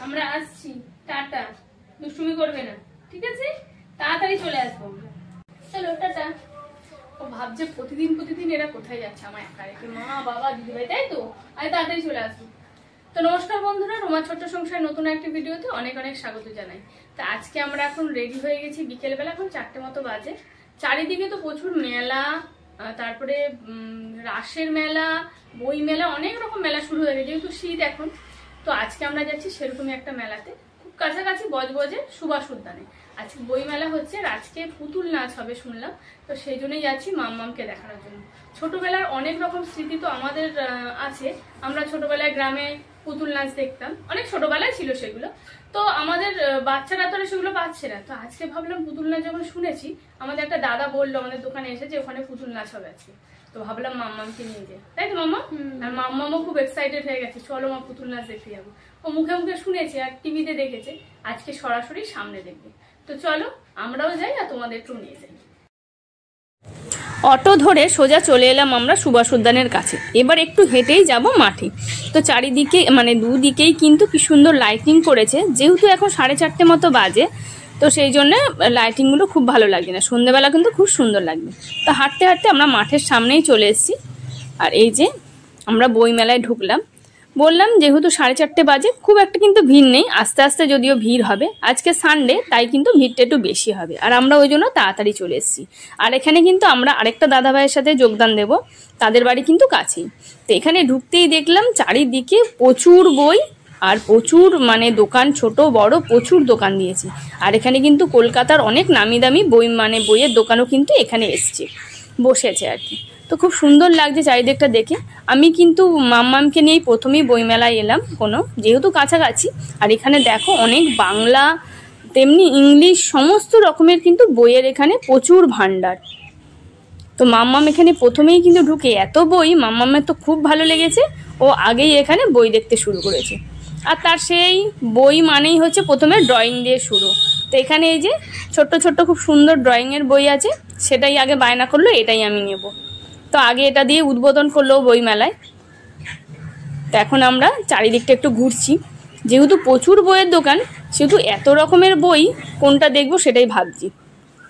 আমরা আসছি, টাটা। দুষ্টুমি করবে না, ঠিক আছে? তাড়াতাড়ি চলে আসবো আমরা। চলো টাটা। ও ভাবছে প্রতিদিন প্রতিদিন এরা কোথায় যাচ্ছে আমার একা রেখে, মা বাবা দিদিভাই, তাই তো? আমি তাড়াতাড়ি চলে আসবো। তো নমস্কার বন্ধুরা, রোমা ছোট্ট সংসার নতুন একটা ভিডিওতে অনেক অনেক স্বাগত জানাই। তো আজকে আমরা এখন রেডি হয়ে গেছি, বিকেলবেলা এখন 4টে মতো বাজে। চারিদিকে তো প্রচুর মেলা, তারপরে রাসের মেলা, বই মেলা, অনেক রকম মেলা শুরু হয়ে গেছে যেহেতু শীত এখন। তো আজকে আমরা যাচ্ছি সেরকমই একটা মেলাতে, খুব কাছাকাছি বজবজে সুভাষ উদ্যানে। আজকে বই মেলা হচ্ছে আর আজকে পুতুল নাচ হবে শুনলাম, তো সেই জন্যই যাচ্ছি মাম্মামকে দেখানোর জন্য। ছোটবেলার অনেক রকম স্মৃতি তো আমাদের আছে। আমরা ছোটবেলায় গ্রামে পুতুল নাচ দেখতাম, অনেক ছোটবেলায় ছিল সেগুলো। তো আমাদের বাচ্চারা তো সেগুলো পাচ্ছে না। তো আজকে ভাবলাম পুতুল নাচ যখন শুনেছি, আমাদের একটা দাদা বললো আমাদের দোকানে এসে যে ওখানে পুতুল নাচ হবে আজকে। তো ভাবলাম মাম্মামকে নিয়ে যাই, তাই তো মাম্মা? আর মাম্মামও খুব এক্সাইটেড হয়ে গেছে, চলো মা পুতুল নাচ দেখতে যাবো। ও মুখে মুখে শুনেছে আর টিভিতে দেখেছে, আজকে সরাসরি সামনে দেখবে। তো চলো আমরাও যাই আর তোমাদের একটু নিয়ে যাই। অটো ধরে সোজা চলে এলাম আমরা সুভাষ উদ্যানের কাছে। এবার একটু হেঁটেই যাব মাঠে। তো চারিদিকে মানে দুদিকেই কিন্তু কি সুন্দর লাইটিং করেছে, যেহেতু এখন 4:30 মতো বাজে, তো সেই জন্য লাইটিংগুলো খুব ভালো লাগছে না, সন্ধ্যেবেলা কিন্তু খুব সুন্দর লাগবে। তো হাঁটতে হাঁটতে আমরা মাঠের সামনেই চলে এসেছি। আর এই যে আমরা বই মেলায় ঢুকলাম। বললাম যেহেতু 4:30 বাজে, খুব একটা কিন্তু ভিড় নেই, আস্তে আস্তে যদিও ভিড় হবে। আজকে সানডে, তাই কিন্তু ভিড়টা একটু বেশি হবে, আর আমরা ওই জন্য তাড়াতাড়ি চলে এসেছি। আর এখানে কিন্তু আমরা আরেকটা দাদা ভাইয়ের সাথে যোগদান দেব, তাদের বাড়ি কিন্তু কাছেই। তো এখানে ঢুকতেই দেখলাম চারিদিকে প্রচুর বই আর প্রচুর মানে দোকান, ছোট বড় প্রচুর দোকান দিয়েছে। আর এখানে কিন্তু কলকাতার অনেক নামি দামি বই মানে বইয়ের দোকানও কিন্তু এখানে এসছে, বসেছে আর কি। তো খুব সুন্দর লাগছে চারিদিকটা দেখে। আমি কিন্তু মাম্মামকে নিয়েই প্রথমেই বইমেলায় এলাম যেহেতু কাছাকাছি। আর এখানে দেখো অনেক বাংলা তেমনি ইংলিশ সমস্ত রকমের কিন্তু বইয়ের এখানে প্রচুর ভান্ডার। তো মাম্মাম এখানে প্রথমেই কিন্তু ঢুকে এত বই, মাম্মামের তো খুব ভালো লেগেছে। ও আগেই এখানে বই দেখতে শুরু করেছে। আর তার সেই বই মানেই হচ্ছে প্রথমে ড্রয়িং দিয়ে শুরু। তো এখানে এই যে ছোট্ট ছোট্ট খুব সুন্দর ড্রয়িংয়ের বই আছে, সেটাই আগে বায়না করলো এটাই আমি নেব। তো আগে এটা দিয়ে উদ্বোধন করলো বই মেলায়। তো এখন আমরা চারিদিকটা একটু ঘুরছি, যেহেতু প্রচুর বইয়ের দোকান, সেহেতু এত রকমের বই কোনটা দেখবো সেটাই ভাবছি।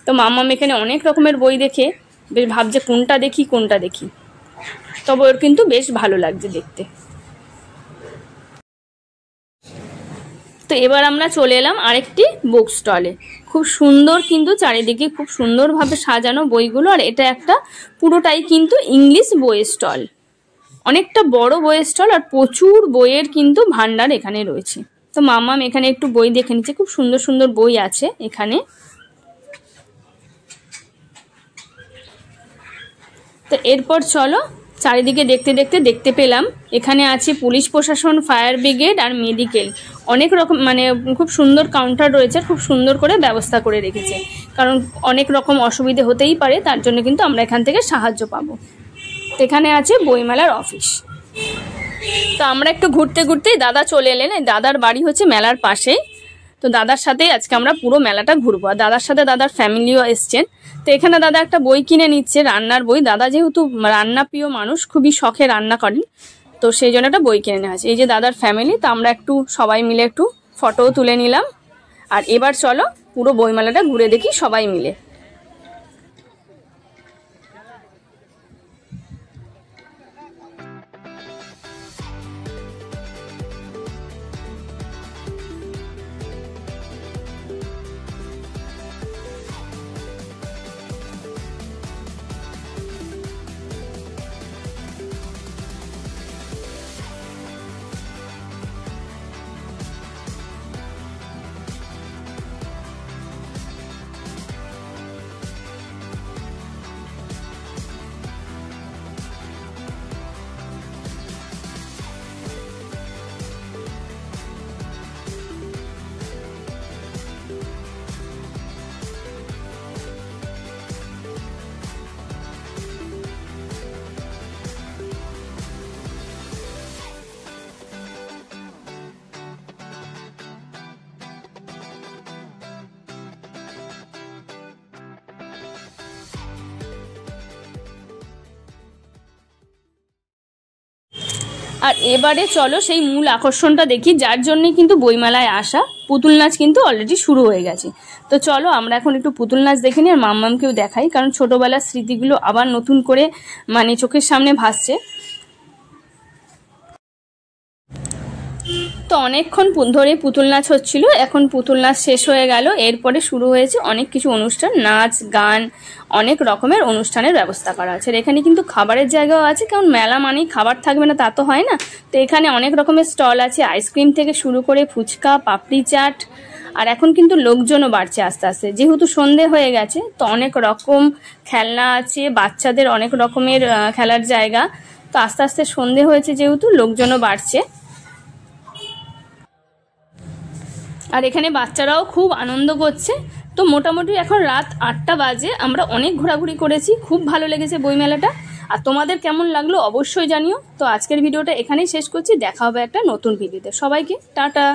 তো মাম্মাম এখানে অনেক রকমের বই দেখে বেশ ভাবছে কোনটা দেখি। তবে ওর কিন্তু বেশ ভালো লাগছে দেখতে। তো এবার আমরা চলে এলাম আরেকটি বুক স্টলে। খুব সুন্দর কিন্তু চারিদিকে খুব সুন্দরভাবে সাজানো বইগুলো। আর এটা একটা পুরোটাই কিন্তু ইংলিশ বইয়ের স্টল, অনেকটা বড় বইয়ের স্টল, আর প্রচুর বইয়ের কিন্তু ভান্ডার এখানে রয়েছে। তো মাম্মাম এখানে একটু বই দেখে নিচ্ছে, খুব সুন্দর সুন্দর বই আছে এখানে। তো এরপর চলো চারিদিকে দেখতে পেলাম এখানে আছে পুলিশ প্রশাসন, ফায়ার ব্রিগেড আর মেডিকেল। অনেক রকম মানে খুব সুন্দর কাউন্টার রয়েছে, খুব সুন্দর করে ব্যবস্থা করে রেখেছে, কারণ অনেক রকম অসুবিধে হতেই পারে, তার জন্য কিন্তু আমরা এখান থেকে সাহায্য পাবো। তো এখানে আছে বইমেলার অফিস। তো আমরা একটু ঘুরতেই দাদা চলে এলেন। দাদার বাড়ি হচ্ছে মেলার পাশেই। তো দাদার সাথে আজকে আমরা পুরো মেলাটা ঘুরবো, আর দাদার সাথে দাদার ফ্যামিলিও এসছেন। তো এখানে দাদা একটা বই কিনে নিচ্ছে, রান্নার বই। দাদা যেহেতু রান্না প্রিয় মানুষ, খুবই শখে রান্না করেন, তো সেই জন্য একটা বই কিনে নেওয়া আছে। এই যে দাদার ফ্যামিলি। তো আমরা একটু সবাই মিলে একটু ফটোও তুলে নিলাম। আর এবার চলো পুরো বইমেলাটা ঘুরে দেখি সবাই মিলে। আর এবারে চলো সেই মূল আকর্ষণটা দেখি, যার জন্যই কিন্তু বইমেলায় আসা। পুতুল নাচ কিন্তু অলরেডি শুরু হয়ে গেছে। তো চলো আমরা এখন একটু পুতুল নাচ দেখে নিই, আর মাম্মামকেও দেখাই, কারণ ছোটবেলার স্মৃতিগুলো আবার নতুন করে মানে চোখের সামনে ভাসছে। তো অনেকক্ষণ ধরে পুতুল নাচ হচ্ছিল, এখন পুতুল নাচ শেষ হয়ে গেল। এরপরে শুরু হয়েছে অনেক কিছু অনুষ্ঠান, নাচ গান, অনেক রকমের অনুষ্ঠানের ব্যবস্থা করা আছে। এখানে কিন্তু খাবারের জায়গাও আছে, কারণ মেলা মানেই খাবার থাকবে না তা তো হয় না। তো এখানে অনেক রকমের স্টল আছে, আইসক্রিম থেকে শুরু করে ফুচকা, পাপড়ি চাট। আর এখন কিন্তু লোকজনও বাড়ছে আস্তে আস্তে, যেহেতু সন্ধে হয়ে গেছে। তো অনেক রকম খেলনা আছে, বাচ্চাদের অনেক রকমের খেলার জায়গা। তো আস্তে আস্তে সন্ধে হয়েছে, যেহেতু লোকজনও বাড়ছে। আর এখানে বাচ্চারাও খুব আনন্দ করছে। তো মোটামুটি এখন রাত 8টা বাজে, আমরা অনেক ঘোরাঘুরি করেছি, খুব ভালো লেগেছে বইমেলাটা। আর তোমাদের কেমন লাগলো অবশ্যই জানিও। তো আজকের ভিডিওটা এখানেই শেষ করছি, দেখা হবে একটা নতুন ভিডিওতে। সবাইকে টাটা।